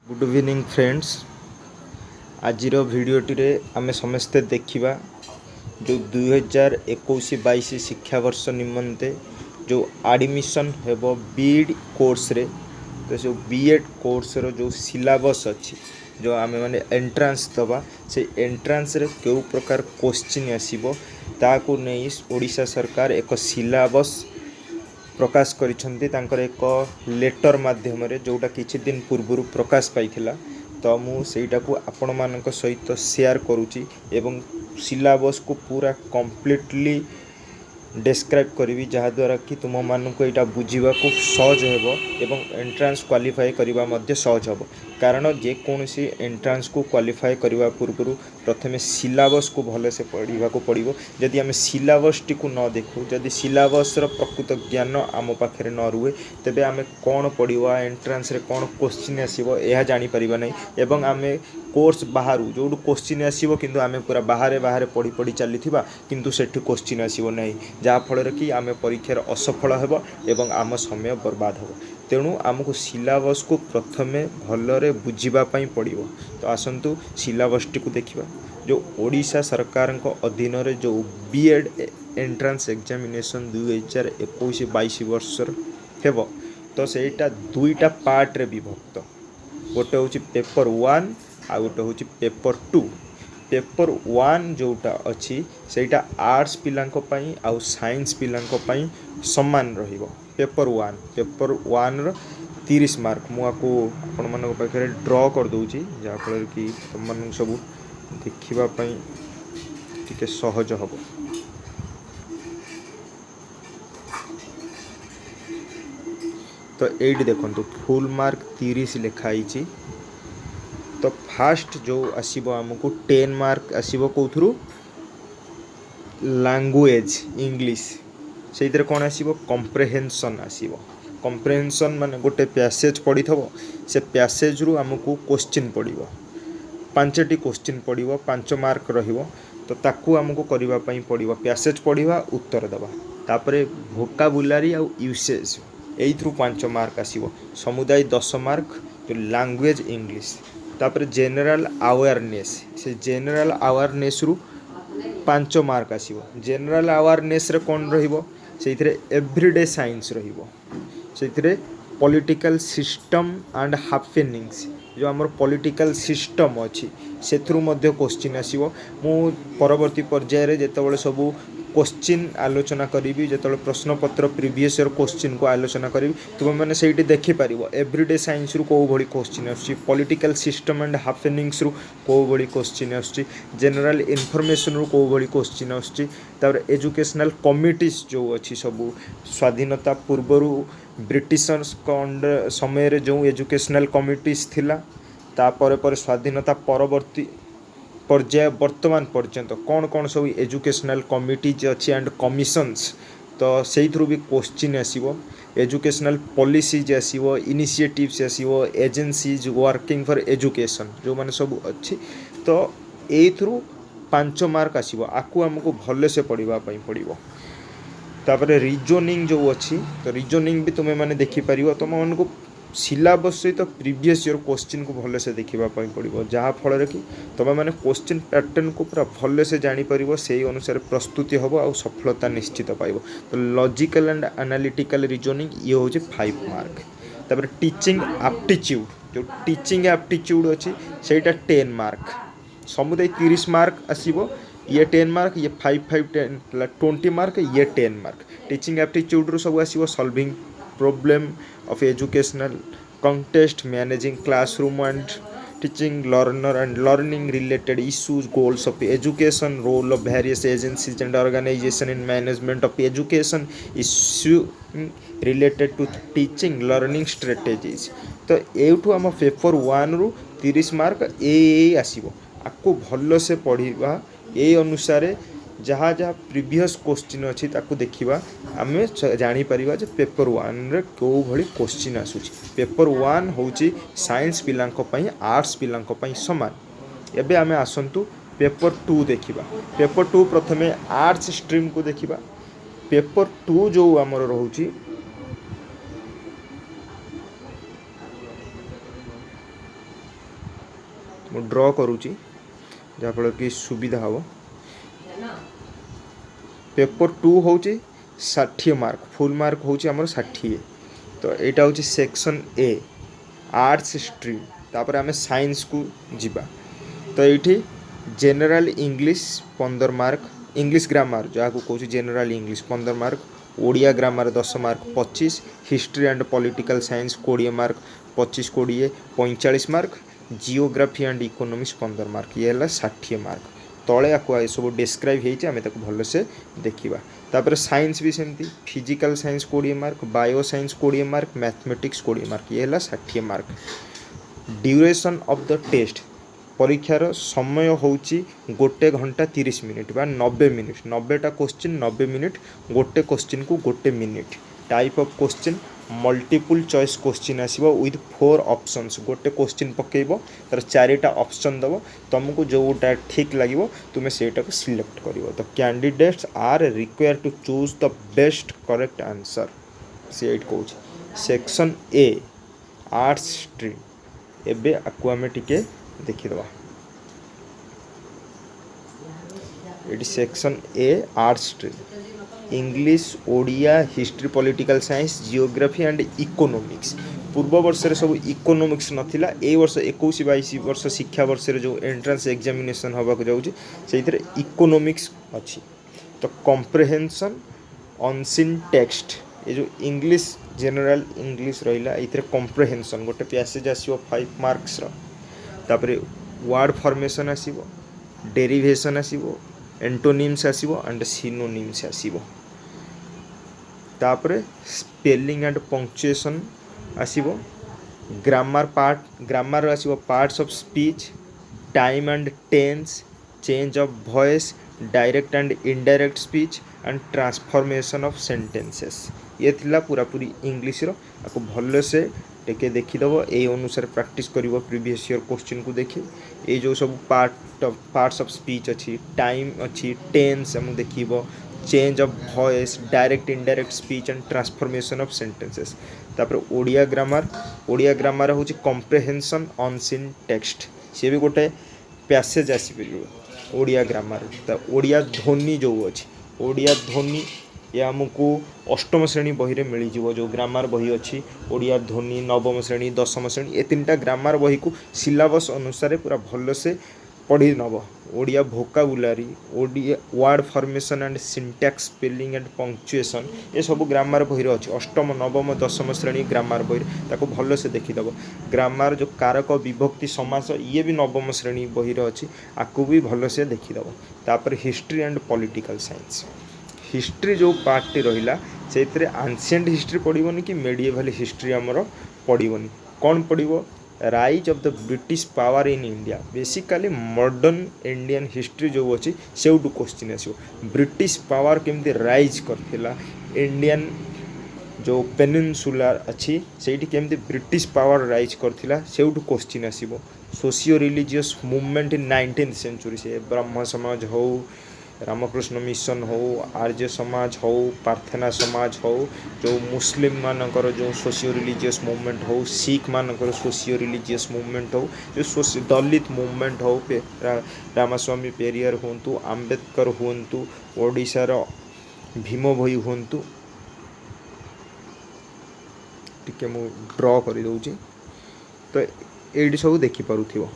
Good evening friends. आजिर भिडटी आम समस्ते देखा जो 2021-22 शिक्षावर्ष निमंते जो एडमिशन हेब बीएड कोर्स रे, तो जो बीएड कोर्स रो जो सिलेबस अच्छी जो आम मैंने एंट्रांस दबा से एंट्रांस रे क्यों प्रकार क्वेश्चन आसीबो ताकू नहीं ओडिशा सरकार एक सिलेबस प्रकाश करिसेंती तांकर एक लेटर माध्यम जोटा किछि दिन पूर्व प्रकाश पाइथिला। तो मु सेटा को आपण मानक सहित शेयर करुच्ची एवं सिलेबस को पूरा कंप्लीटली डिस्क्राइब करी जहाद्वारा कि तुम मानक यहाँ बुझा को सहज हो एवं एंट्रांस क्वालिफाई करने मध्य सहज हो। कारण जेकोसी एंट्रांस को क्वालिफाई करने पूर्व प्रथमे सिलेबस को भलसे पढ़ा पड़ो। जदि आम सिलेबस टी को न देखू, जदि सिलेबस प्रकृत ज्ञान आम पाखे न रुए, तेबे आम कौन पढ़ा एंट्रांस रे कौन क्वेश्चन आसो यह जापर ना। एवं आम कोर्स बाहर जो क्वेश्चन आसो कि आम पूरा बाहर बाहर पढ़ी पढ़ी चली किंतु सेठी क्वेश्चन आसो ना, जहाँफल कि आम परीक्षार असफल हो एवं आम समय बर्बाद हो। तेणु आमको सिलेबस को प्रथमे भलरे बुझापी पड़ो। तो आसतु सिलेबस टी को देखा जो ओडिशा सरकार अधीन जो बीएड एंट्रांस एग्जामिनेशन 2021-22 वर्षर हेब। तो सेटा दुईटा पार्ट रे विभक्त, गोटे हूँ पेपर 1 आ गोटे हूँ पेपर 2। पेपर 1 जोटा अच्छी सेटा आर्ट्स पिलांको पई आउ साइंस पिलांको पई समान रहिबो। पेपर 1 रो 30 मार्क मुझे आपण मान पाखे ड्र कर दूची, जहाँफल कि तुम मान सब देखापी टिके सहज हम। तो ये देखो फुल मार्क 30 लिखाई। तो फास्ट जो आसीबो आमको 10 मार्क आसीबो कोथुरु लैंग्वेज इंग्लिश से कौन आसीबो कम्प्रेहेंशन आसीबो। कम्प्रेहेंशन माने गोटे पैसेज पढ़ी थबो, से पैसेज रु आमको क्वेश्चन पड़ो, 5टी क्वेश्चन पड़ो, 5 मार्क रहिबो। तो ताकू आमको करबा पई पड़ो पैसेज पढ़ा उत्तर दबा, तापरे वोकाबुलारी आउ यूसेज एथ्रु 5 मार्क आसीबो। समुदाय 10 मार्क जो लैंग्वेज इंग्लिश। तापर जेनरल अवेयरनेस, से जेनरल अवेयरनेस रु 5 मार्क आसीबो। जेनरल अवेयरनेस रे कौन रहिबो से एवरीडे साइंस रहिबो। से पॉलिटिकल सिस्टम एंड हैपनिंग्स जो आमर पॉलिटिकल सिस्टम अच्छी से क्वेश्चन आसीबो। मु परवर्ती पर्याय रे जेतेबेले सब क्वेश्चन आलोचना करी, जो प्रश्न पत्र प्रीवियस ईयर क्वेश्चन को आलोचना करी, तुम मैंने से देखिपर एवरीडे साइंस रु कौ भली क्वेश्चन आसुची, पॉलिटिकल सिस्टम एंड हैपनिंग्स रु कौ भली क्वेश्चन आसुची, जनरल इनफॉरमेशन रु कौ भली क्वेश्चन आसुची। तापर एजुकेशनल कमिटीज जो अच्छी सब स्वाधीनता पूर्व ब्रिटिशर्स समय रे जो एजुकेशनल कमिटीज थिला, तापर पर स्वाधीनता परवर्ती पर्याय वर्तमान पर्यंत कौन कौन सब एजुकेशनल कमिटीज अच्छी एंड कमिशन्स, तो से भी क्वेश्चन आसीबो। एजुकेशनल पॉलिसीज आसीबो, इनिशिएटिव्स आसीबो, एजेंसीज वर्किंग फॉर एजुकेशन जो माने सब अच्छी। तो एथ्रु 5 मार्क आसीबो, आकु हमको भले से पढ़ा पड़ो। तापर रीजनिंग जो अच्छी, तो रीजनिंग भी तुम्हें मैंने देखिपर तुम मानक सिलेबस सहित प्रीवियस ईयर क्वेश्चन को भले से देखापी पड़ो, जहाँफल कि तुम मैंने क्वेश्चन पैटर्न को पूरा भले से जापर से अनुसार प्रस्तुति हम आ सफलता निश्चित पाइब। तो लॉजिकल एंड एनालिटिकल रीजनिंग ये हूँ 5 मार्क। तापर टीचिंग एप्टीट्यूड, जो टीचिंग एप्टीट्यूड अच्छी सेटा 10 मार्क। समुदाय 30 मार्क आसीबो, ये 10 मार्क, ये 5 10 20 मार्क, ये 10 मार्क। टीचिंग एप्टीट्यूड रू सब आसीबो solving problem of educational contest, managing classroom and teaching learner and learning related issues, goals of education, role of various agencies and organisation in management of education, issue related to teaching learning strategies. तो एठू आम paper 1 रु 30 mark ए आसीबो, आपको भल से पढ़ा ए अनुसार जहाँ जहाँ प्रीवियस क्वेश्चन अच्छी ताकू देखा आम जापर पेपर 1 रे कौ भली क्वेश्चन आसूची। पेपर 1 हूँ साइंस पिलांकों आर्ट्स पिलांकों सामान। एबे आमे आसंतु पेपर 2 देखा। पेपर 2 प्रथमे आर्ट्स स्ट्रीम को देखा। पेपर 2 जो आमर रोची मु ड्र करुँची जहाँफल कि सुविधा हम। पेपर 2 हूँ 60 मार्क, फुल मार्क हूँ आमर 60। तो यहाँ हूँ सेक्शन ए आर्ट्स स्ट्रीम। तापर आम साइंस को जीवा। तो ये general English 15 mark, English grammar जहाँ को कौन general English 15 mark, Odia grammar 10 mark 25, history and political science 20 mark 25 20 45 mark, geography and economics 15 mark, ये है 60 मार्क। तले आपको सब डिस्क्राइब होमें भलसे देखा। तापर साइंस भी सेमती, physical science 20 mark, bio science 20 mark, mathematics 20 mark, ये है 60 mark. Duration of the test, परीक्षार समय होची 1 घंटा 30 मिनिट बा 90 मिनिट, 90टा क्वेश्चन 90 मिनिट, गोटे क्वेश्चन को 1 minute. Type of question multiple choice question आसीबो विथ 4 ऑप्शंस। गोटे क्वेश्चन पकेइबो तार 4टा ऑप्शन दबो, तुमको जोटा ठीक लगिवो तुमे सेटा को सिलेक्ट करिवो। तो candidates are required to choose the best correct answer. से एट कहूँ सेक्शन ए आर्ट्स स्ट्रीम। एबे आकु आमे टिके देखिदबा। ये section A arts stream, English, Odia, history, political science, geography and economics. पूर्व वर्ष सब इकोनॉमिक्स नथिला, ए वर्ष 21-22 वर्ष शिक्षा वर्ष जो एंट्रेंस एग्जामिनेशन होबाक जाउची सेइथरे इकोनॉमिक्स अछि। तो कॉम्प्रिहेंशन अनसीन टेक्स्ट, ये जो इंग्लिश जनरल इंग्लिश रहिला इथरे कॉम्प्रिहेंशन गोटे पैसेज आसीबो 5 मार्क्स रो। तापरे वर्ड फॉर्मेशन आसीबो, डेरिवेशन आसीबो, एंटोनिम्स आसीबो एंड सिनोनिम्स आसीबो। तापरे स्पेलिंग एंड पंक्चुएशन आसीबो, ग्रामर पार्ट, ग्रामर आसीबो parts of speech, time and tense, change of voice, direct and indirect speech and transformation of sentences. ये थिला पूरा पूरी इंग्लिश रो। आपको भल से टेके देखीदेव, ये अनुसार प्रैक्टिस करिवो प्रीवियस ईयर क्वेश्चन को देखी। ये जो सब पार्ट्स ऑफ स्पीच अच्छी, टाइम अच्छी, टेंस हम देखिबो, change of voice, direct indirect speech and transformation of sentences. तापर ओडिया ग्रामर, ओडिया ग्रामर हूँ कॉम्प्रिहेंशन अनसीन टेक्स्ट, सी भी गोटे पैसेज आसीपर ओडिया ग्रामर। तो ओडिया ध्वनि जो अच्छी, ओडिया ध्वनि ये आमको अष्टम श्रेणी बही में मिल जाव। जो ग्रामर बही अच्छी ओडिया ध्वनि, नवम श्रेणी, दशम श्रेणी, ये 3टा ग्रामर बही को सिलेबस अनुसार पूरा भल से पढ़ी नब। Odia vocabulary, Odia word formation and syntax, spelling and punctuation, ये सब ग्रामर बही अच्छी अष्टम नवम दशम श्रेणी ग्रामर बही ताको भल से देखीदेव। ग्रामर जो कारक विभक्ति समास ये भी नवम श्रेणी बही अच्छी, आपको भी भल से देखीदेव। तापर history and political science, history जो पार्टी रहिला से आंशिएंट हिस्ट्री पढ़ोनी कि मेडिएवल हिस्ट्री आमर पढ़ोनी। कौन पढ़ो? Rise of the British power in India, basically modern Indian history जो अच्छी से क्वेश्चन आसो। ब्रिटिश पावर केमती राइज करथिला, इंडियन जो पेनिनसुलार अच्छी से केमती ब्रिटिश पावर राइज करथिला से क्वेश्चन आसो। Socio religious movement in 19th century, से ब्रह्म समाज हो, रामकृष्ण मिशन हो, आर्य समाज हो, प्रार्थना समाज हो, जो मुस्लिम मानकर जो सोशियो रिलीजियस मूवमेंट हो, सिख मानकर सोशियो रिलीजियस मूवमेंट हो, जो दलित मूवमेंट हो, रामस्वामी पेरियर हुंतु, आंबेडकर हुंतु, ओडिशार भीम भोई हुंतु, टिके मु ड्र कर दउची। तो ये सब देखिपे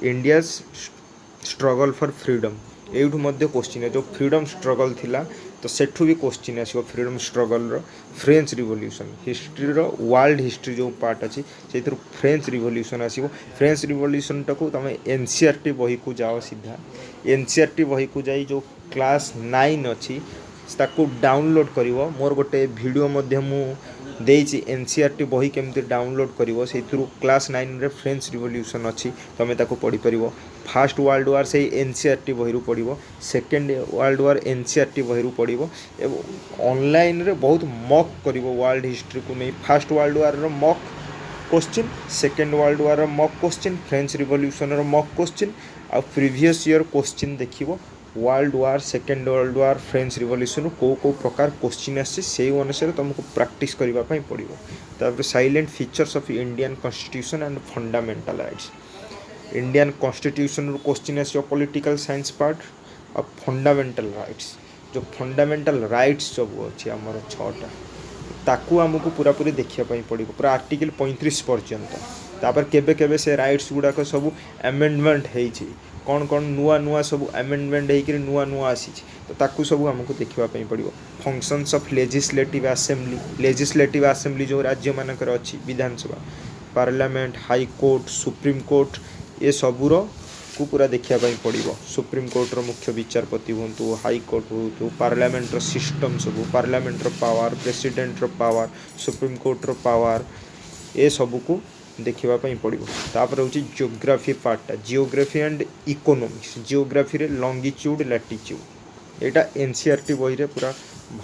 इंडिया स्ट्रगल फॉर फ्रीडम, एठू मध्य क्वेश्चन है जो फ्रीडम स्ट्रगल थिला। तो सेठू भी क्वेश्चन आसो फ्रीडम स्ट्रगल रो, फ्रेंच रिवोल्यूशन, हिस्ट्री रो वर्ल्ड हिस्ट्री जो पार्ट अच्छी से फ्रेंच रिवोल्यूशन आसो। फ्रेंच रिवोल्यूशन टाक तुम एनसीईआरटी बही को जाओ, सीधा एनसीईआरटी बही को जाई जो क्लास 9 अच्छी ताको डाउनलोड करिवो। मोर गोटे वीडियो मध्य मु देइछि एनसीईआरटी बही केमती डाउनलोड करिवो, से क्लास 9 रे फ्रेंच रिवोल्यूशन अच्छी तुम ताको पढ़ी परिवो। फास्ट वर्ल्ड वार से एनसीईआरटी बही पढ़ो, सेकेंड वर्ल्ड वार एनसीईआरटी बही पढ़ो। ऑनलाइन रे बहुत मॉक करिवो वर्ल्ड हिस्ट्री को नहीं। फास्ट वर्ल्ड वार रो mock question, second world war रो मॉक क्वेश्चन, फ्रेंच रिवोल्यूशन रो मॉक क्वेश्चन आ प्रीवियस ईयर क्वेश्चन देखिवो। World war, second world war, French revolution को प्रकार क्वेश्चन आसे से अनुसार तुमको प्रैक्टिस करने पड़ो। तापर salient features of Indian constitution and fundamental rights, Indian constitution question आसो पॉलिटिकल साइंस पार्ट और फंडामेंटल राइट्स जो फंडामेंटल राइट्स सब अच्छे आमर 6टा ताकू आमको पूरा पूरी देखापी पड़ो पूरा आर्टिकल 35 पर्यंत तापर केबे केबे से राइट्स गुड़ाक सब एमेंडमेंट होती कौन कौन नुआ नुआ सब एमेंडमेंट होकर नुआ नुआ आसी तो ताकू सब आमको देखापी पड़ो फंक्शंस ऑफ लेजिस्लेटिव असेंबली जो राज्य मानकर अच्छी विधानसभा parliament high court supreme court ये सबूर को पूरा देखापी पड़ो सुप्रीम कोर्टर मुख्य विचारपति हूँ हाई कोर्ट हूँ पार्लियामेंटर सिस्टम सब पार्लियामेंटर पावर प्रेसिडेंटर पावर सुप्रीम कोर्टर पावर ये सबको देखापी पड़ो तापर हूँ जियोग्राफी पार्टा जियोग्राफी एंड इकोनॉमिक्स जियोग्राफी रे लॉन्गिट्यूड लैटिट्यूड यहाँ एनसीईआरटी बही रे पूरा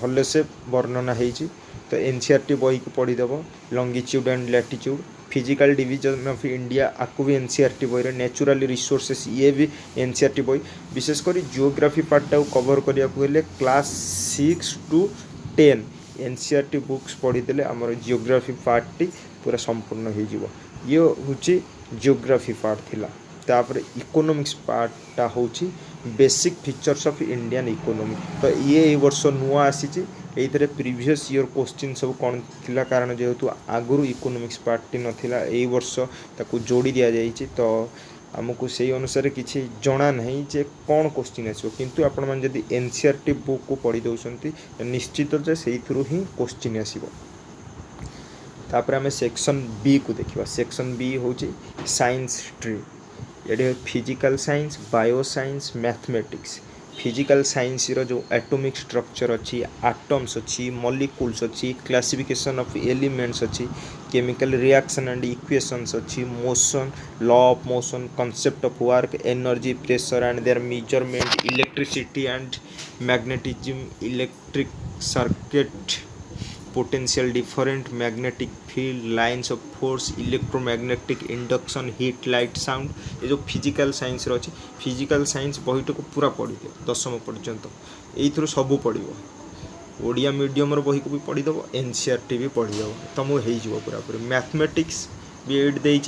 भल से वर्णना होती तो एनसीईआरटी बही को पढ़ीदेव longitude and latitude physical division of India आपको भी एनसीईआरटी बही नेचुरल रिसोर्सेस ये भी एनसीईआरटी बही विशेषकर जियोग्राफी पार्टा कवर करने क्लास 6 to 10 एनसीईआरटी बुक्स पढ़ीदे आमर जियोग्राफी पार्ट टी पूरा संपूर्ण हो ये हूँ जियोग्राफी पार्ट थिला तापर इकोनॉमिक्स पार्टा हूँ basic features of Indian economy तो ये वर्ष नुआ आसी ये प्रीवियस ईयर क्वेश्चन सब कौन थिला कारण जेहेतु आगुरी इकोनॉमिक्स पार्टी नथिला ए वर्ष ताकू जोड़ी दिया जाइए तो आमको से अनुसार किसी जना नहीं जे कौन क्वेश्चन आसो किंतु आपण मैंने जदि एनसीईआरटी बुक को पढ़ी दौरान निश्चित जे से ही क्वेश्चन आसो तापर आम सेक्शन बी को देखा सेक्शन बी हूँ साइंस स्ट्रीम ये physical science bio science mathematics physical science रो जो एटॉमिक स्ट्रक्चर अच्छी एटम्स अच्छी मॉलिक्यूल्स अच्छी क्लासिफिकेशन ऑफ एलिमेंट्स अच्छी केमिकल रिएक्शन एंड इक्वेशंस अच्छी motion law of motion concept of work energy pressure and their measurement electricity and magnetism electric circuit potential different magnetic field lines of force electromagnetic induction heat light sound ये जो physical science अच्छी physical science बहीट को पूरा पढ़ी दियो 10वीं पर्यंत ये सब पढ़ो ओडिया मीडियम बही को भी पढ़ीदेव एनसीईआरटी भी पढ़ीदेव तुमको हो पूरा पूरी मैथमेटिक्स भी एड दे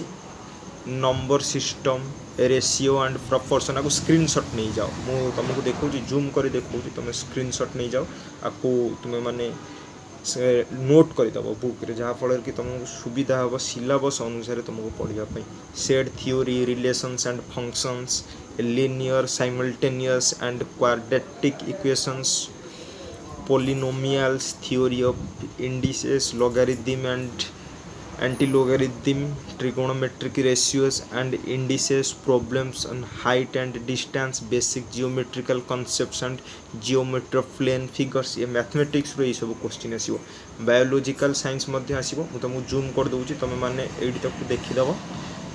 number system ratio and proportion आपको स्क्रीनशॉट नहीं जाओ मुझे तुमको देखा जूम कर देखा तुम स्क्रीनशॉट नहीं जाओ आपको तुम्हें माने से नोट करदेव बुक रे जहाँफल कि तुमको सुविधा हम सिलेबस अनुसार तुमको पढ़ाई set theory relations and functions linear simultaneous and quadratic equations polynomials theory of indices logarithm and anti-logarithm trigonometric ratios and indices problems on height and distance basic geometrical concepts and geometry of plane figures ये mathematics रो ये सब question आसीबो biological science मध्ये आसीबो मु तुमको zoom कर दउची तमे माने AD तक देखि दबो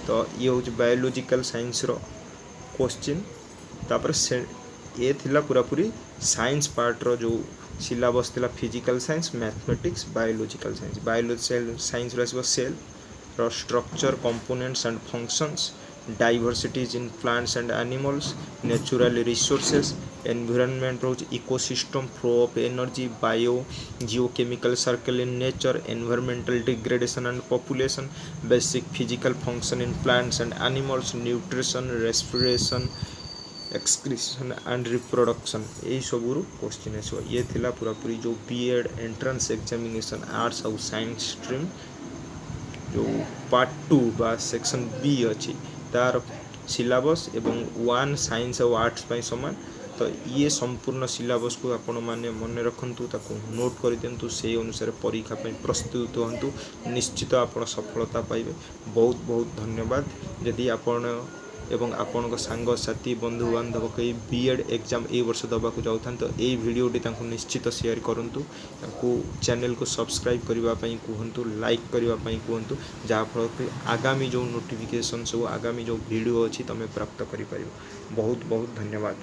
तो ये होची बायोलॉजिकल साइंस रो क्वेश्चन तापर से ये थिला पूरा पूरी साइंस पार्ट रो जो सिलेबस थिला physical science mathematics biological science रो सेल रो structure components and functions diversities in plants and animals natural resources environment रो ecosystem flow of energy biogeochemical circle in nature environmental degradation and population basic physical function in plants and animals nutrition respiration excretion and reproduction यही सब question आसो ये थिला पूरा पूरी जो BEd entrance examination arts और साइंस स्ट्रीम जो पार्ट 2 बा सेक्शन बी अच्छी तार सिलेबस एवं 1 साइंस और आर्ट्स पाई समान तो ये संपूर्ण सिलेबस को आपण माने मन रखंतु ताको नोट कर दिंतु से अनुसार परीक्षा पे प्रस्तुत होंतु निश्चित आपण सफलता पाइबे बहुत बहुत धन्यवाद यदि आपण एवं आपण सांग साथी बंधु बांधव कई बीएड एग्जाम ए वर्ष दबाक जाऊँ तो यही भिडियोटी निश्चित शेयर करूँ चैनल को सब्सक्राइब करने कहतु लाइक करने कहतु जहाँफल कि आगामी जो नोटिफिकेशन सब आगामी जो वीडियो अच्छी तुम प्राप्त कर बहुत बहुत धन्यवाद।